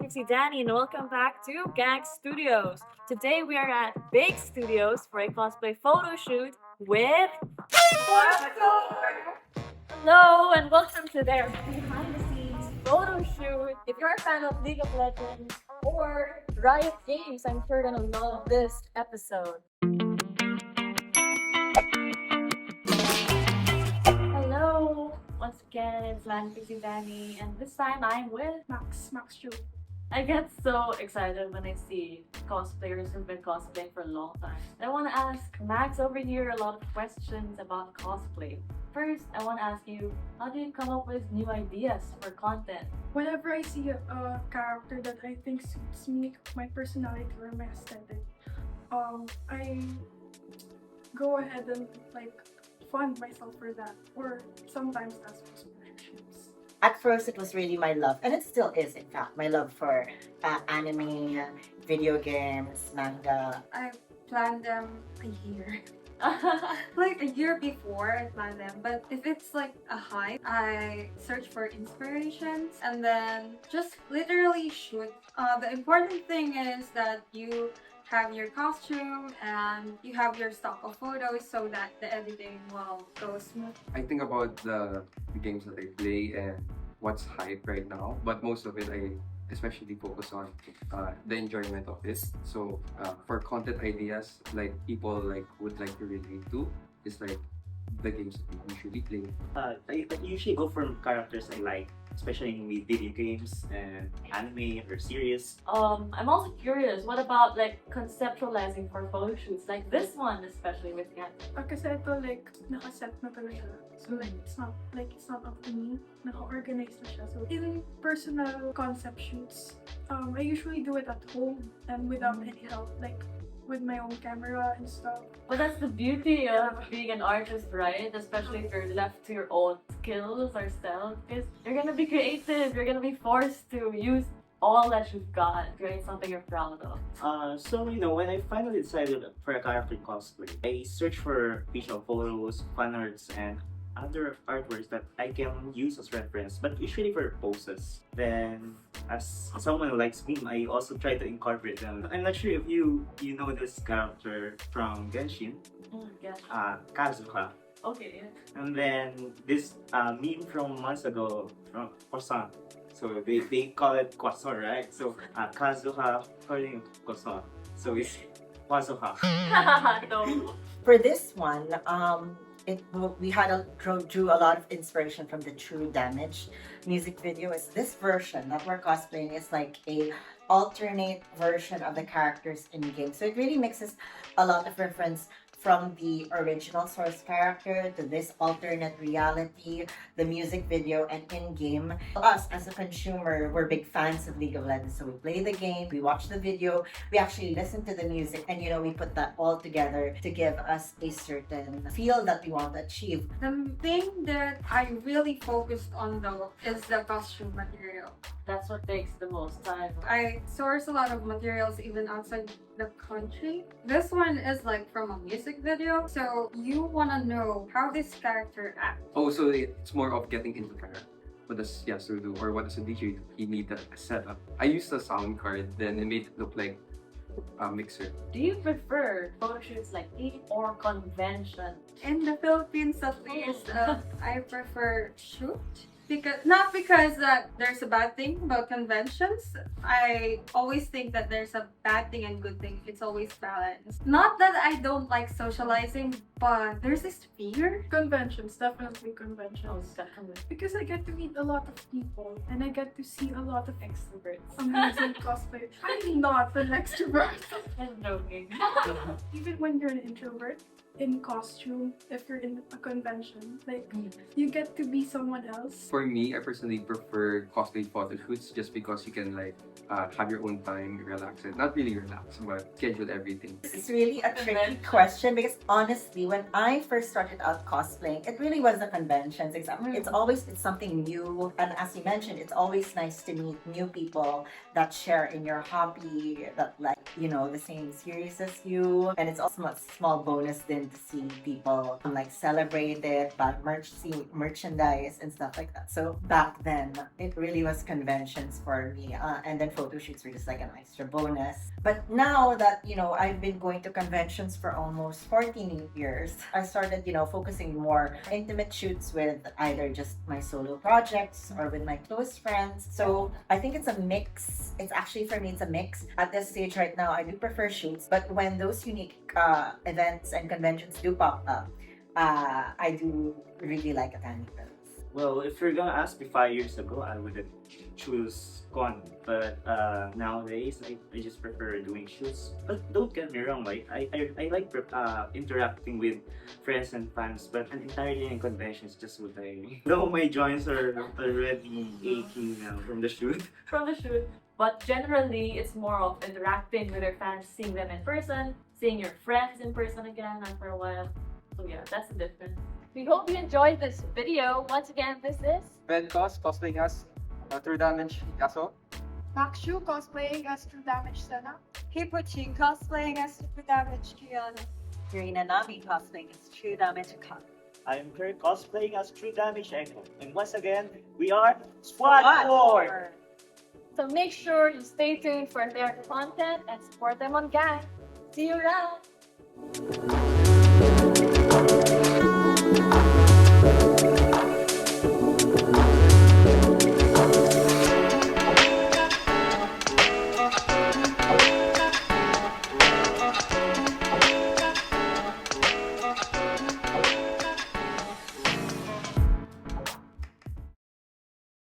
Pixie Danny, and welcome back to Gank Studios. Today we are at Bake Studios for a cosplay photo shoot with Squadcore. Hello, and welcome to their behind the scenes photo shoot. If you're a fan of League of Legends or Riot Games, I'm sure you're gonna love this episode. Hello, once again, it's Pixie Danny, and this time I'm with Max Chu. I get so excited when I see cosplayers who've been cosplaying for a long time. I want to ask Max over here a lot of questions about cosplay. First, I want to ask you, how do you come up with new ideas for content? Whenever I see a character that I think suits me, my personality or my aesthetic, I go ahead and fund myself for that, or sometimes ask for sponsorships. At first, it was really my love, and it still is, in fact, my love for anime, video games, manga. I planned them a year. Like a year before I plan them, but if it's like a hype, I search for inspirations and then just literally shoot. The important thing is that you have your costume and you have your stock of photos so that the editing will go smooth. I think about the games that I play and what's hype right now, but most of it I especially focus on the enjoyment of this. So for content ideas, like people would like to relate to, is like the games that we usually play. I usually go for characters I like, especially with video games and anime or series. I'm also curious, what about like conceptualizing for photo shoots? Like this one, especially with Gank. Kasi ito nakaset na talaga. So it's not up to me. Naka-organize na siya. So in personal concept shoots, I usually do it at home and without any help, like with my own camera and stuff. But that's the beauty of being an artist, right? Especially if you're left to your own skills or self, because you're gonna be creative. You're gonna be forced to use all that you've got, create something you're proud of. So when I finally decided for a character cosplay, I searched for visual photos, fan arts, and other artworks that I can use as reference, but usually for poses. Then, as someone who likes meme, I also try to incorporate them. I'm not sure if you know this character from Genshin, Yes. Kazuha. Okay. And then this meme from months ago from Croissant. So they call it croissant, right? So Kazuha calling croissant. So it's Kazuha. No. For this one, we drew a lot of inspiration from the True Damage music video. It's this version that we're cosplaying is like a alternate version of the characters in the game. So it really mixes a lot of reference from the original source character to this alternate reality, the music video, and in-game. Us, as a consumer, we're big fans of League of Legends. So we play the game, we watch the video, we actually listen to the music, and we put that all together to give us a certain feel that we want to achieve. The thing that I really focused on though is the costume material. That's what takes the most time. I source a lot of materials even outside the country. This one is like from a music video, so you want to know how this character acts. Oh, so it's more of getting into character. What does Yasu do, or what does a DJ do? He need a setup. I used a sound card, then it made it look like a mixer. Do you prefer photo shoots like theme or convention? In the Philippines at least, I prefer shoot. Not because there's a bad thing about conventions. I always think that there's a bad thing and good thing. It's always balanced. Not that I don't like socializing, but there's this fear. Conventions, definitely conventions. Oh, definitely. Because I get to meet a lot of people and I get to see a lot of Extroverts. amazing cosplay. I'm not an extrovert. I'm joking. Even when you're an introvert, in costume, if you're in a convention, you get to be someone else. For me, I personally prefer cosplay photo shoots just because you can have your own time, relax it. Not really relax, but schedule everything. It's really a tricky question because honestly, when I first started out cosplaying, it really was the conventions. It's something new, and as you mentioned, it's always nice to meet new people that share in your hobby, that the same series as you, and it's also a small bonus then excited to see people like celebrate it, buy merchandise and stuff like that. So back then, it really was conventions for me, and then photo shoots were just like an extra bonus. But now that I've been going to conventions for almost 14 years, I started focusing more intimate shoots with either just my solo projects or with my close friends. So I think it's a mix. It's actually for me, it's a mix. At this stage right now, I do prefer shoots, but when those unique events and conventions do pop up, I do really like attending those. Well, if you're gonna ask me 5 years ago, I would choose con. But nowadays, I just prefer doing shoots. But don't get me wrong, like I like interacting with friends and fans. But an entire day in conventions just what I know my joints are already aching now from the shoot. From the shoot. But generally, it's more of interacting with your fans, seeing them in person, seeing your friends in person again after a while. So yeah, that's the difference. We hope you enjoyed this video. Once again, this is Ben Cos, cosplaying as True Damage Kaso. Makshu cosplaying as True Damage Sana. Hipochi cosplaying as Super Damage Kiana. Karina Nami cosplaying as True Damage Con. I'm Kurt cosplaying as True Damage Echo. And once again, we are Squadcore! So make sure you stay tuned for their content and support them on Gank. See you around!